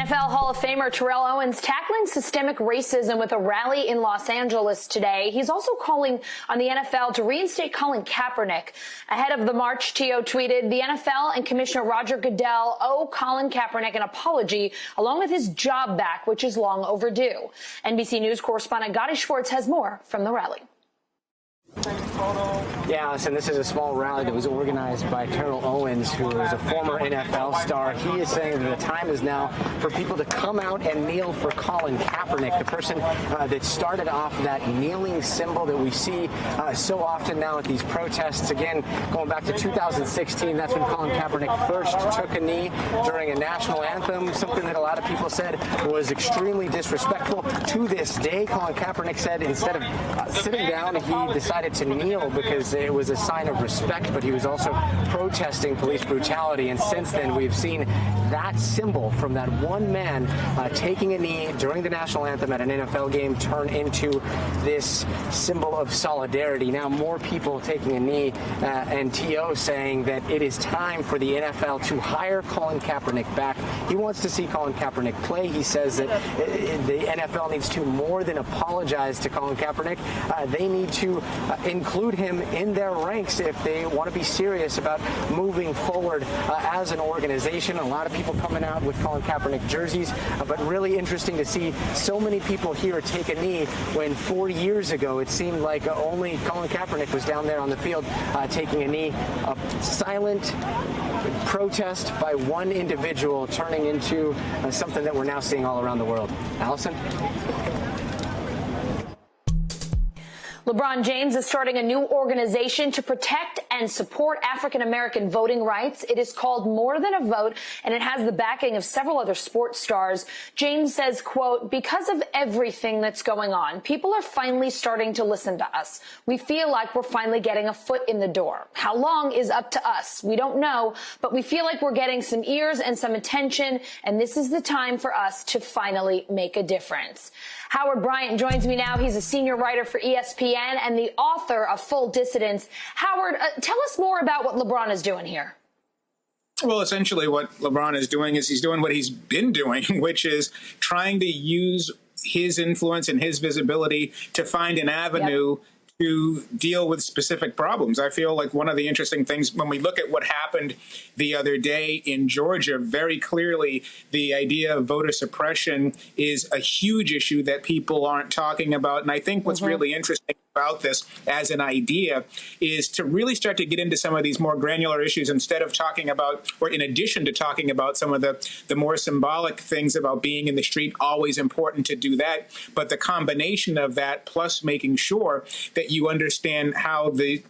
NFL Hall of Famer Terrell Owens tackling systemic racism with a rally in Los Angeles today. He's also calling on the NFL to reinstate Colin Kaepernick. Ahead of the march, T.O. tweeted, "The NFL and Commissioner Roger Goodell owe Colin Kaepernick an apology, along with his job back, which is long overdue." NBC News correspondent Gotti Schwartz has more from the rally. Yeah, listen, this is a small rally that was organized by Terrell Owens, who is a former NFL star. He is saying that the time is now for people to come out and kneel for Colin Kaepernick, the person that started off that kneeling symbol that we see so often now at these protests. Again, going back to 2016, that's when Colin Kaepernick first took a knee during a national anthem, something that a lot of people said was extremely disrespectful. To this day, Colin Kaepernick said instead of sitting down, he decided to kneel because it was a sign of respect, but he was also protesting police brutality. And since then, we've seen that symbol from that one man taking a knee during the national anthem at an NFL game turn into this symbol of solidarity. Now more people taking a knee, and T.O. saying that it is time for the NFL to hire Colin Kaepernick back. He wants to see Colin Kaepernick play. He says that the NFL needs to more than apologize to Colin Kaepernick. They need to include him in their ranks if they want to be serious about moving forward as an organization. A lot of people coming out with Colin Kaepernick jerseys, but really interesting to see so many people here take a knee when 4 years ago it seemed like only Colin Kaepernick was down there on the field taking a knee. A silent protest by one individual turning into something that we're now seeing all around the world. Allison? LeBron James is starting a new organization to protect and support African-American voting rights. It is called More Than a Vote, and it has the backing of several other sports stars. James says, quote, "Because of everything that's going on, people are finally starting to listen to us. We feel like we're finally getting a foot in the door. How long is up to us? We don't know, but we feel like we're getting some ears and some attention, and this is the time for us to finally make a difference." Howard Bryant joins me now. He's a senior writer for ESPN and the author of Full Dissidence. Howard, tell us more about what LeBron is doing here. Well, essentially what LeBron is doing is he's doing what he's been doing, which is trying to use his influence and his visibility to find an avenue to deal with specific problems. I feel like one of the interesting things when we look at what happened the other day in Georgia, very clearly the idea of voter suppression is a huge issue that people aren't talking about. And I think what's really interesting about this as an idea is to really start to get into some of these more granular issues instead of talking about, or in addition to talking about some of the more symbolic things about being in the street, always important to do that. But the combination of that plus making sure that you understand how the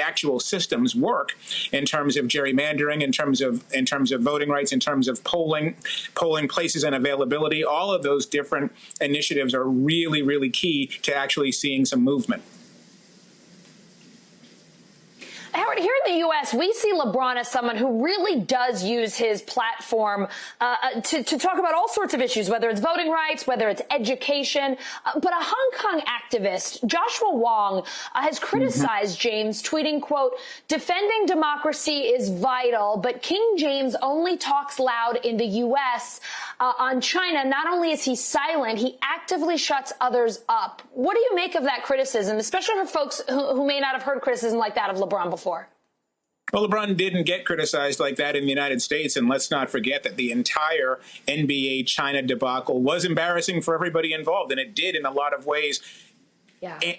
actual systems work in terms of gerrymandering, in terms of voting rights, in terms of polling places and availability. All of those different initiatives are really, really key to actually seeing some movement. Howard, here in the U.S., we see LeBron as someone who really does use his platform to talk about all sorts of issues, whether it's voting rights, whether it's education. But a Hong Kong activist, Joshua Wong, has criticized James, tweeting, quote, "Defending democracy is vital, but King James only talks loud in the U.S. On China. Not only is he silent, he actively shuts others up." What do you make of that criticism, especially for folks who may not have heard criticism like that of LeBron before? Well, LeBron didn't get criticized like that in the United States, and let's not forget that the entire NBA China debacle was embarrassing for everybody involved, and it did in a lot of ways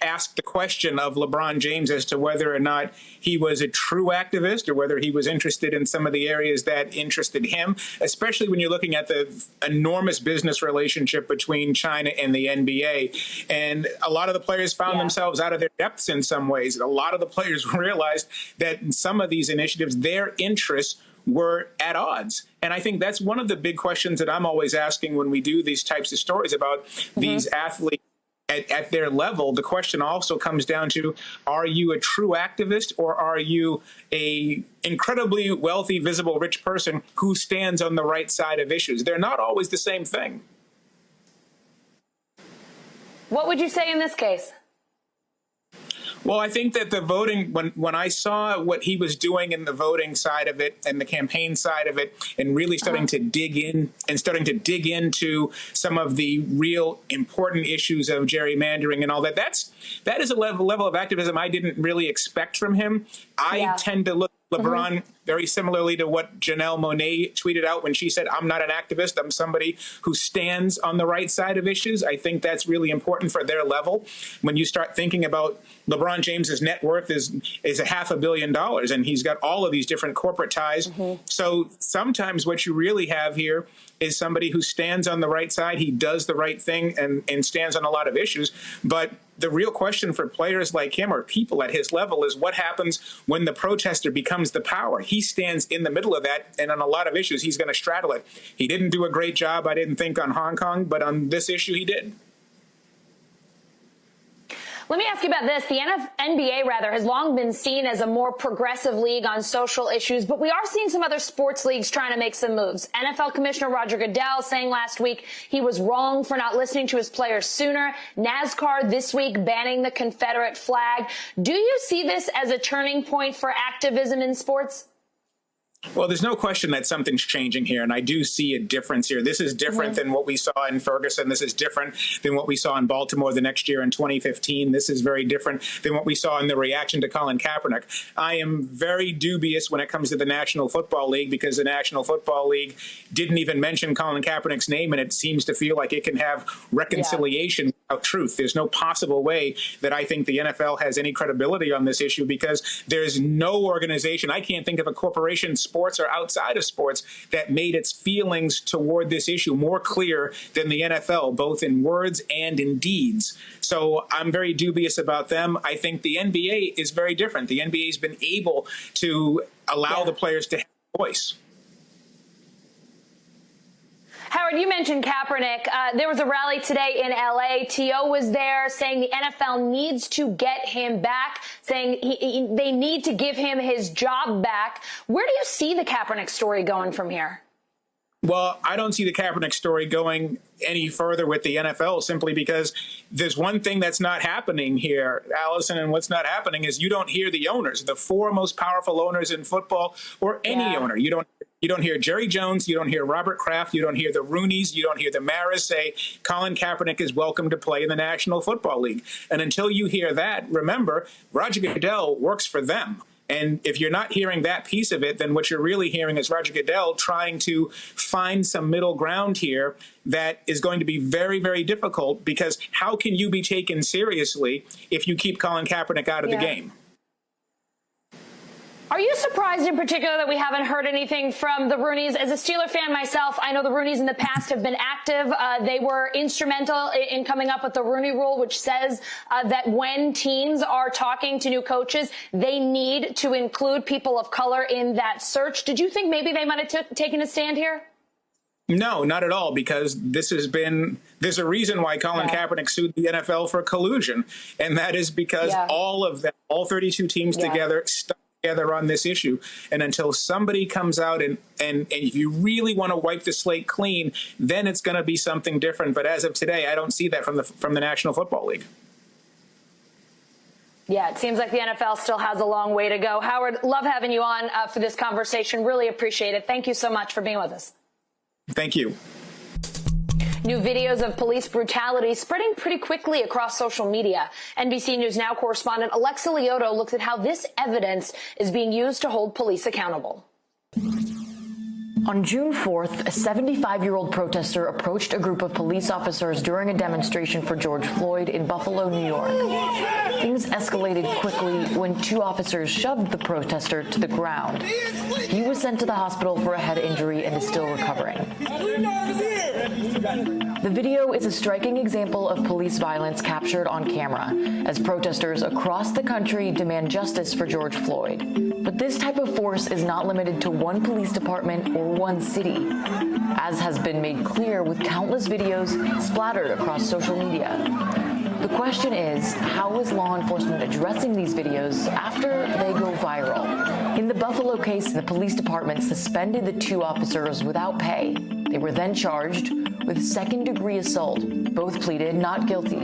ask the question of LeBron James as to whether or not he was a true activist or whether he was interested in some of the areas that interested him, especially when you're looking at the enormous business relationship between China and the NBA. And a lot of the players found themselves out of their depths in some ways. A lot of the players realized that in some of these initiatives, their interests were at odds. And I think that's one of the big questions that I'm always asking when we do these types of stories about these athletes. At their level, the question also comes down to, are you a true activist or are you a incredibly wealthy, visible, rich person who stands on the right side of issues? They're not always the same thing. What would you say in this case? Well, I think that the voting, when I saw what he was doing in the voting side of it and the campaign side of it, and really starting to dig into some of the real important issues of gerrymandering and all that, that is a level of activism I didn't really expect from him. I tend to look at LeBron very similarly to what Janelle Monáe tweeted out when she said, "I'm not an activist. I'm somebody who stands on the right side of issues." I think that's really important for their level. When you start thinking about LeBron James's net worth is $500 million, and he's got all of these different corporate ties. So sometimes what you really have here is somebody who stands on the right side. He does the right thing and stands on a lot of issues. But the real question for players like him or people at his level is what happens when the protester becomes the power. He stands in the middle of that, and on a lot of issues, he's going to straddle it. He didn't do a great job, I didn't think, on Hong Kong, but on this issue, he did. Let me ask you about this. The NBA, has long been seen as a more progressive league on social issues, but we are seeing some other sports leagues trying to make some moves. NFL Commissioner Roger Goodell saying last week he was wrong for not listening to his players sooner. NASCAR this week banning the Confederate flag. Do you see this as a turning point for activism in sports? Well, there's no question that something's changing here, and I do see a difference here. This is different than what we saw in Ferguson. This is different than what we saw in Baltimore the next year in 2015. This is very different than what we saw in the reaction to Colin Kaepernick. I am very dubious when it comes to the National Football League because the National Football League didn't even mention Colin Kaepernick's name, and it seems to feel like it can have reconciliation without truth. There's no possible way that I think the NFL has any credibility on this issue because there's no organization. I can't think of a corporation, sports or outside of sports, that made its feelings toward this issue more clear than the NFL, both in words and in deeds. So I'm very dubious about them. I think the NBA is very different. The NBA has been able to allow the players to have a voice. Howard, you mentioned Kaepernick. There was a rally today in L.A. T.O. was there saying the NFL needs to get him back, saying they need to give him his job back. Where do you see the Kaepernick story going from here? Well, I don't see the Kaepernick story going any further with the NFL simply because there's one thing that's not happening here, Allison, and what's not happening is you don't hear the owners, the four most powerful owners in football or any owner. You don't hear Jerry Jones, you don't hear Robert Kraft, you don't hear the Rooneys, you don't hear the Maras say Colin Kaepernick is welcome to play in the National Football League. And until you hear that, remember, Roger Goodell works for them. And if you're not hearing that piece of it, then what you're really hearing is Roger Goodell trying to find some middle ground here that is going to be very, very difficult because how can you be taken seriously if you keep Colin Kaepernick out of the game? Are you surprised in particular that we haven't heard anything from the Rooneys? As a Steeler fan myself, I know the Rooneys in the past have been active. They were instrumental in coming up with the Rooney Rule, which says that when teams are talking to new coaches, they need to include people of color in that search. Did you think maybe they might have taken a stand here? No, not at all, because there's a reason why Colin Kaepernick sued the NFL for collusion, and that is because all of them, all 32 teams together, stuck together on this issue. And until somebody comes out and if you really want to wipe the slate clean, then it's going to be something different. But as of today, I don't see that from the National Football League. Yeah, it seems like the NFL still has a long way to go. Howard, love having you on for this conversation. Really appreciate it. Thank you so much for being with us. Thank you. New videos of police brutality spreading pretty quickly across social media. NBC News Now correspondent Alexa Lioto looks at how this evidence is being used to hold police accountable. On June 4th, a 75-year-old protester approached a group of police officers during a demonstration for George Floyd in Buffalo, New York. Things escalated quickly when two officers shoved the protester to the ground. He was sent to the hospital for a head injury and is still recovering. The video is a striking example of police violence captured on camera as protesters across the country demand justice for George Floyd. But this type of force is not limited to one police department or one city, as has been made clear with countless videos splattered across social media. The question is, how is law enforcement addressing these videos after they go viral? In the Buffalo case, the police department suspended the two officers without pay. They were then charged with second-degree assault. Both pleaded not guilty.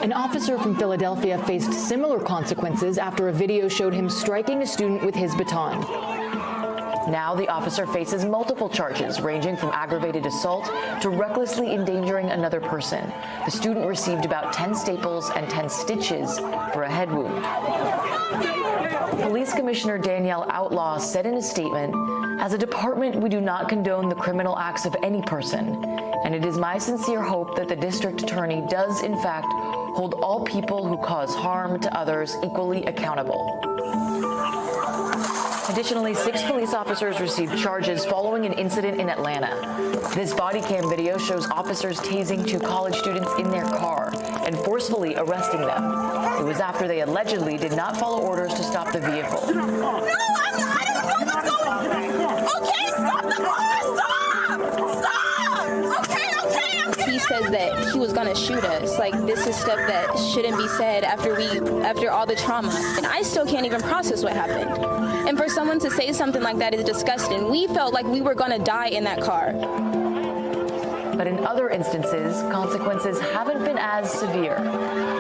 An officer from Philadelphia faced similar consequences after a video showed him striking a student with his baton. Now the officer faces multiple charges, ranging from aggravated assault to recklessly endangering another person. The student received about 10 staples and 10 stitches for a head wound. Police Commissioner Danielle Outlaw said in a statement, "As a department, we do not condone the criminal acts of any person, and it is my sincere hope that the district attorney does, in fact, hold all people who cause harm to others equally accountable." Additionally, 6 police officers received charges following an incident in Atlanta. This body cam video shows officers tasing 2 college students in their car and forcefully arresting them. It was after they allegedly did not follow orders to stop the vehicle. No, I don't know what's going on. Okay, stop the car. Stop. Stop. Okay. He says that he was gonna shoot us. Like, this is stuff that shouldn't be said after all the trauma. And I still can't even process what happened. And for someone to say something like that is disgusting. We felt like we were gonna die in that car. But in other instances, consequences haven't been as severe.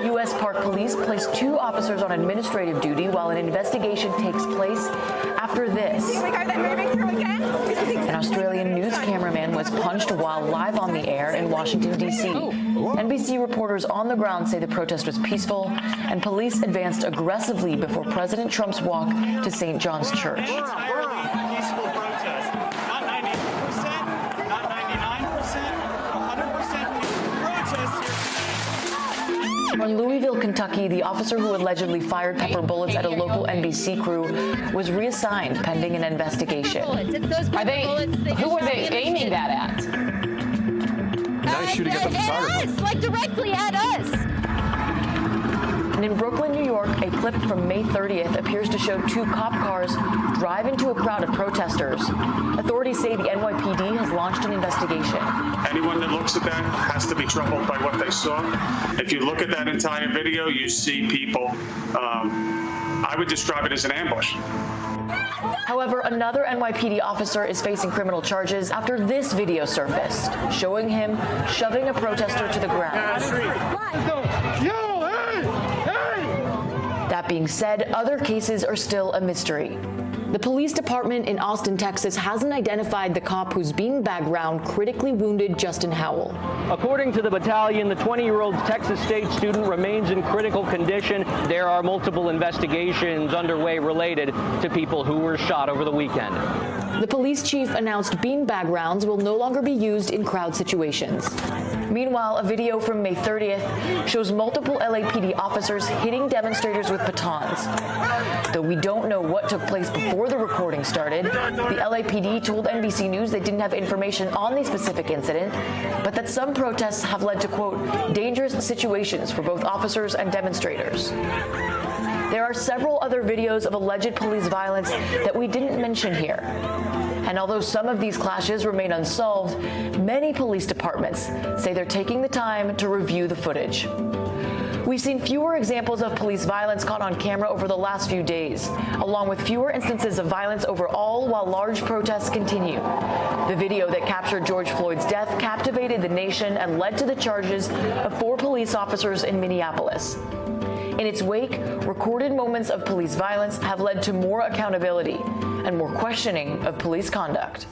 U.S. Park Police placed 2 officers on administrative duty while an investigation takes place after this. An Australian news cameraman was punched while live on the air in Washington, D.C. NBC reporters on the ground say the protest was peaceful, and police advanced aggressively before President Trump's walk to St. John's Church. In Louisville, Kentucky, the officer who allegedly fired pepper bullets at a local NBC crew was reassigned pending an investigation. Who were they aiming that at? Now shooting at the photographer. Us, like directly at us. And in Brooklyn, New York, a clip from May 30th appears to show 2 cop cars drive into a crowd of protesters. Authorities say the NYPD has launched an investigation. Anyone that looks at that has to be troubled by what they saw. If you look at that entire video, you see people, I would describe it as an ambush. However, another NYPD officer is facing criminal charges after this video surfaced, showing him shoving a protester to the ground. That being said, other cases are still a mystery. The police department in Austin, Texas, hasn't identified the cop whose beanbag round critically wounded Justin Howell. According to the battalion, the 20-year-old Texas State student remains in critical condition. There are multiple investigations underway related to people who were shot over the weekend. The police chief announced beanbag rounds will no longer be used in crowd situations. Meanwhile, a video from May 30th shows multiple LAPD officers hitting demonstrators with batons. Though we don't know what took place before the recording started, the LAPD told NBC News they didn't have information on the specific incident, but that some protests have led to, quote, dangerous situations for both officers and demonstrators. There are several other videos of alleged police violence that we didn't mention here. And although some of these clashes remain unsolved, many police departments say they're taking the time to review the footage. We've seen fewer examples of police violence caught on camera over the last few days, along with fewer instances of violence overall while large protests continue. The video that captured George Floyd's death captivated the nation and led to the charges of 4 police officers in Minneapolis. In its wake, recorded moments of police violence have led to more accountability and more questioning of police conduct.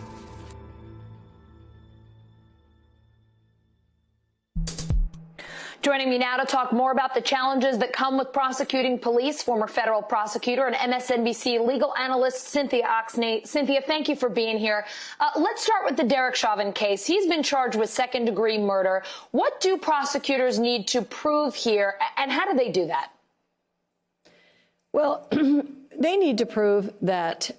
Joining me now to talk more about the challenges that come with prosecuting police, former federal prosecutor and MSNBC legal analyst Cynthia Oxney. Cynthia, thank you for being here. Let's start with the Derek Chauvin case. He's been charged with second-degree murder. What do prosecutors need to prove here, and how do they do that? Well, they need to prove that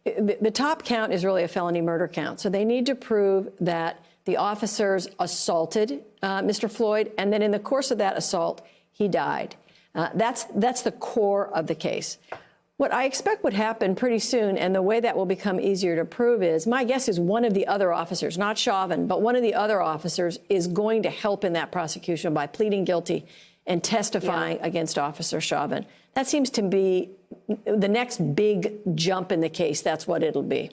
the top count is really a felony murder count. So they need to prove that the officers assaulted Mr. Floyd, and then in the course of that assault, he died. That's the core of the case. What I expect would happen pretty soon, and the way that will become easier to prove is, my guess is one of the other officers, not Chauvin, but one of the other officers is going to help in that prosecution by pleading guilty and testifying against Officer Chauvin. That seems to be the next big jump in the case. That's what it'll be.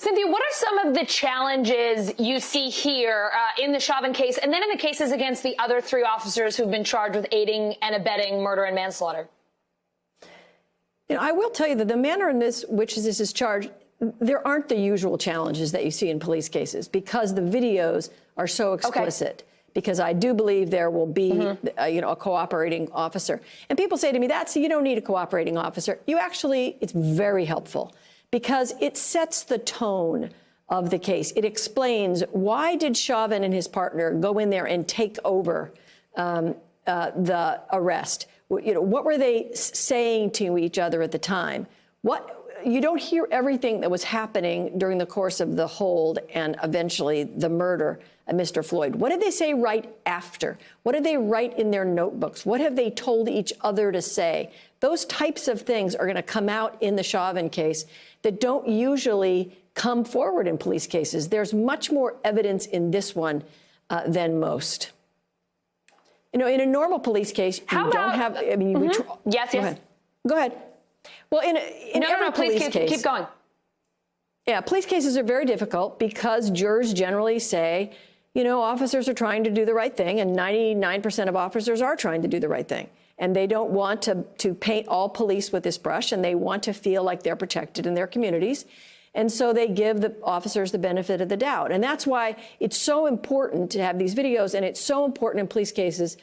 Cynthia, what are some of the challenges you see here in the Chauvin case and then in the cases against the other 3 officers who've been charged with aiding and abetting murder and manslaughter? You know, I will tell you that the manner in which this is charged, there aren't the usual challenges that you see in police cases because the videos are so explicit. Okay. Because I do believe there will be, you know, a cooperating officer. And people say to me, you don't need a cooperating officer. It's very helpful because it sets the tone of the case. It explains why did Chauvin and his partner go in there and take over the arrest? You know, what were they saying to each other at the time? You don't hear everything that was happening during the course of the hold and eventually the murder of Mr. Floyd. What did they say right after? What did they write in their notebooks? What have they told each other to say? Those types of things are going to come out in the Chauvin case that don't usually come forward in police cases. There's much more evidence in this one than most. You know, in a normal police case, you don't have. I mean, yes. Go ahead. Well, in every police case, keep going. Yeah, police cases are very difficult because jurors generally say, you know, officers are trying to do the right thing, and 99% of officers are trying to do the right thing. And they don't want to paint all police with this brush, and they want to feel like they're protected in their communities. And so they give the officers the benefit of the doubt. And that's why it's so important to have these videos, and it's so important in police cases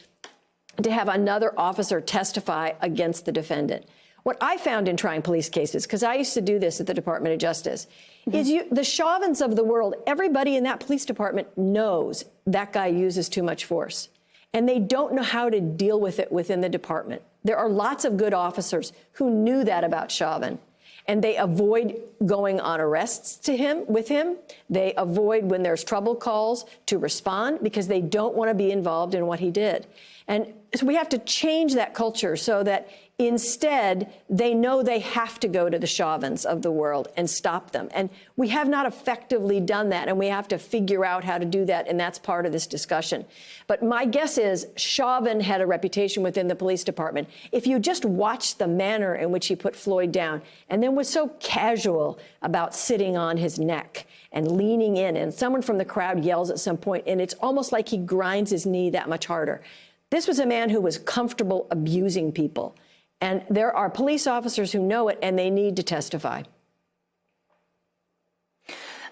to have another officer testify against the defendant. What I found in trying police cases, because I used to do this at the Department of Justice, is the Chauvins of the world, everybody in that police department knows that guy uses too much force. And they don't know how to deal with it within the department. There are lots of good officers who knew that about Chauvin. And they avoid going on arrests with him. They avoid when there's trouble calls to respond because they don't want to be involved in what he did. And so we have to change that culture so that instead they know they have to go to the Chauvins of the world and stop them. And we have not effectively done that, and we have to figure out how to do that, and that's part of this discussion. But my guess is Chauvin had a reputation within the police department. If you just watch the manner in which he put Floyd down and then was so casual about sitting on his neck and leaning in, and someone from the crowd yells at some point, and it's almost like he grinds his knee that much harder. This was a man who was comfortable abusing people. And there are police officers who know it, and they need to testify.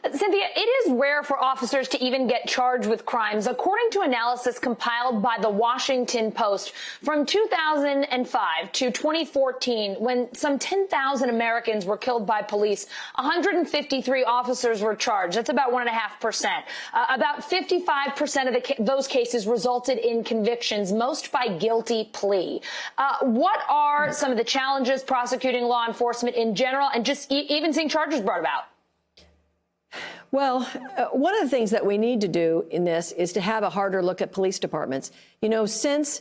Cynthia, it is rare for officers to even get charged with crimes. According to analysis compiled by the Washington Post, from 2005 to 2014, when some 10,000 Americans were killed by police, 153 officers were charged. That's about 1.5%. About 55% of those cases resulted in convictions, most by guilty plea. What are some of the challenges prosecuting law enforcement in general and just even seeing charges brought about? Well, one of the things that we need to do in this is to have a harder look at police departments. You know, since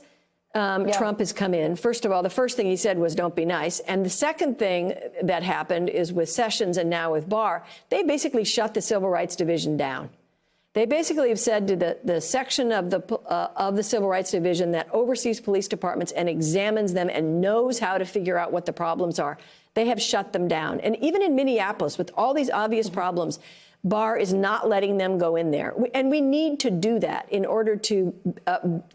Trump has come in, first of all, the first thing he said was don't be nice. And the second thing that happened is with Sessions and now with Barr, they basically shut the Civil Rights Division down. They basically have said to the section of the Civil Rights Division that oversees police departments and examines them and knows how to figure out what the problems are, they have shut them down. And even in Minneapolis, with all these obvious problems, Barr is not letting them go in there. And we need to do that in order to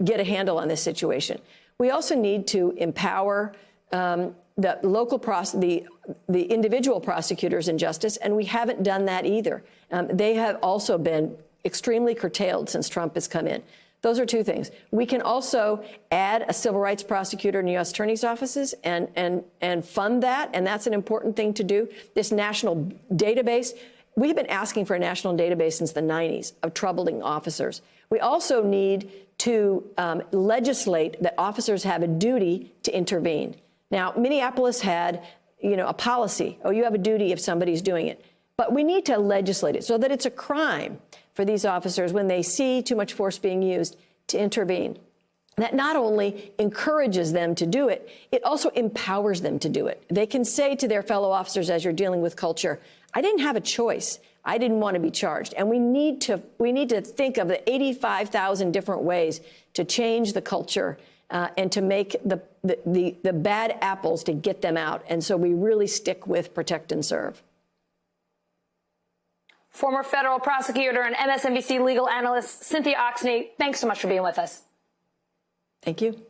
get a handle on this situation. We also need to empower the local the individual prosecutors in justice, and we haven't done that either. They have also been extremely curtailed since Trump has come in. Those are two things. We can also add a civil rights prosecutor in U.S. attorney's offices and fund that, and that's an important thing to do. This national database, we've been asking for a national database since the 90s of troubling officers. We also need to legislate that officers have a duty to intervene. Now, Minneapolis had, a policy. Oh, you have a duty if somebody's doing it. But we need to legislate it so that it's a crime for these officers when they see too much force being used to intervene. That not only encourages them to do it, it also empowers them to do it. They can say to their fellow officers as you're dealing with culture, I didn't have a choice. I didn't want to be charged. And we need to think of the 85,000 different ways to change the culture and to make the bad apples, to get them out. And so we really stick with protect and serve. Former federal prosecutor and MSNBC legal analyst Cynthia Oxney, thanks so much for being with us. Thank you.